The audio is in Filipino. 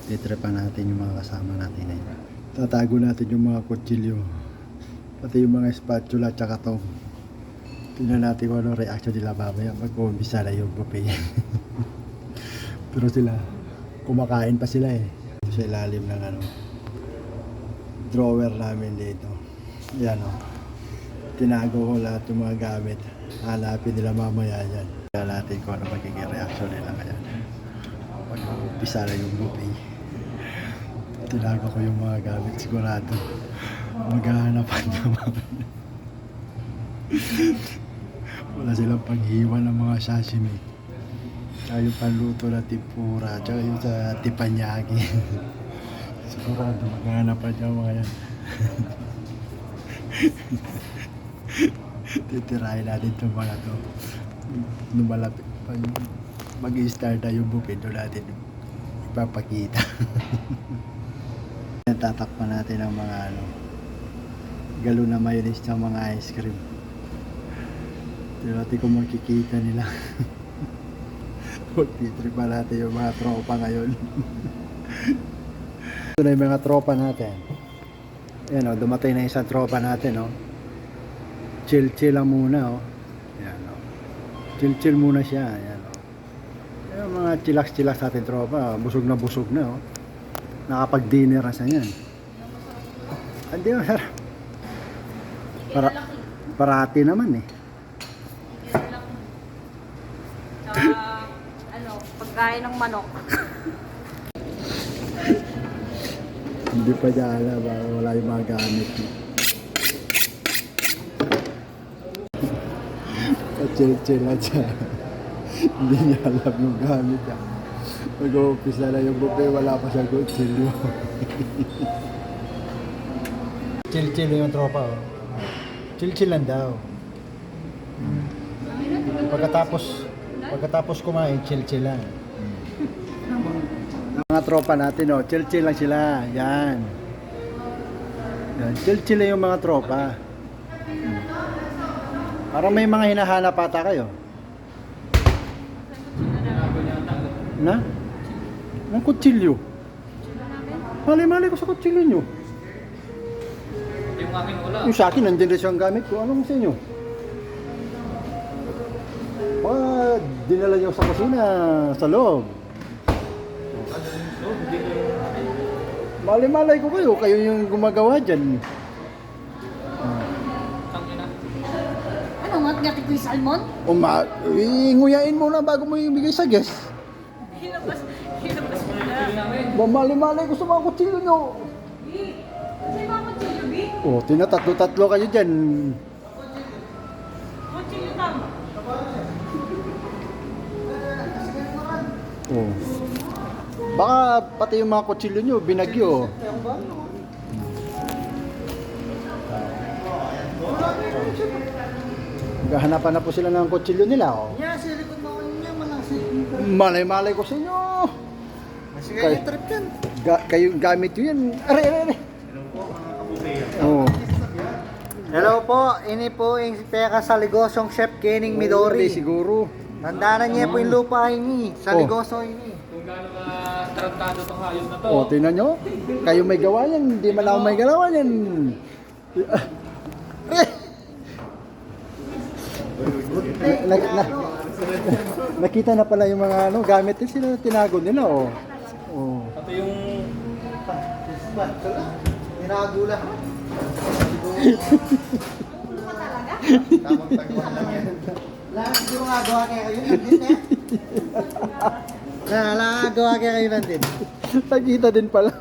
Titripan natin yung mga kasama natin ngayon. Tatago natin yung mga kutsilyo. Pati yung mga spatula at saka to. Tingnan natin kung anong reaction nila mamaya pag-umpisa na yung buffet. Pero sila, kumakain pa sila eh. Sa ilalim ng drawer namin dito. Yan o. Tinago ko lahat yung mga gamit. Hanapin nila mamaya yan. Tingnan natin kung ano magiging reaction nila ngayon. Pag-umpisa na yung buffet. Tinago ko yung mga gamit. Sigurado maghahanapan naman. Wala silang paghiwa ng mga sashimi. Tsaka yung panluto na tempura. Tsaka yung sa teppanyaki. Sigurado maghahanapan niya mga yan. Titirahin natin itong mga to. Nung malapit pag mag-i-start na yung buffet doon natin ipapakita. Tatakpan natin ang mga galon na mayonnaise ng mga ice cream. Tingnan natin kung makikita nila. Magtitripa natin yung mga tropa ngayon. Ito na yung mga tropa natin. Ayan o, dumatay na isang tropa natin o. Chill lang muna o. Ayan o. Chill muna siya. Ayan o. Yung mga chillax natin tropa. Busog na o. Nakapag-dinner na siya yan. Hindi mo sarap. Parati naman eh. Pagkain ng manok. Hindi pa niya alam, wala yung mga gamit. Chill lang siya. Hindi niya alam yung gamit niya. Mag-o-umpisa na yung buffet, wala pa siya kutsilyo. Chill yung tropa. Oh. Chill lang daw. Pagkatapos kumain, chill lang. Mga tropa natin, oh, chill lang sila. Yan. Chill lang yung mga tropa. Parang may mga hinahanap ata kayo. Na? Ang kutsilyo. Mali ko sa kutsilyo nyo. Yung aking wala. Yung sa akin, nandiyan rin siyang gamit ko. Anong sa inyo? Dinala niyo sa kusina, sa loob. Malay ko kayo yung gumagawa dyan. Ano nga, ngati ko yung salmon? Nguyain mo na bago mo ibigay sa guest. Hinabas mo na. Malay ko sa mga kutsilyo nyo. Kasi mga kutsilyo, B? Oh, tinatatlo kayo dyan. Kutsilyo tama. Oh. Baka pati yung mga kutsilyo nyo, binagyo. Hanapan na po sila ng kutsilyo nila. Oh. Yeah, silikod mo niya malaki. Malay ko sa inyo. Sige, yung trip yan. Kayo gamit yun yan. Are. Oh. Hello po, ini po yung peka sa negosong Chef Kening Midori. Siguro. Tandaan niya po yung lupa ini, sa Oh. negosyo ini. Kung gaano tarantado tong hayop na to. Oh, tingnan nyo. Kayo may gawa yan. Hindi man ako may gawa yan. Nakita na pala yung mga gamit din sila tinago nila. Oh. Oh. Pati yung Tinago lahat. Tamang taguan lang yan. Lahat siguro nga gawa kayo nandun eh. Lahat gawa kayo nandun. Nakita din pala.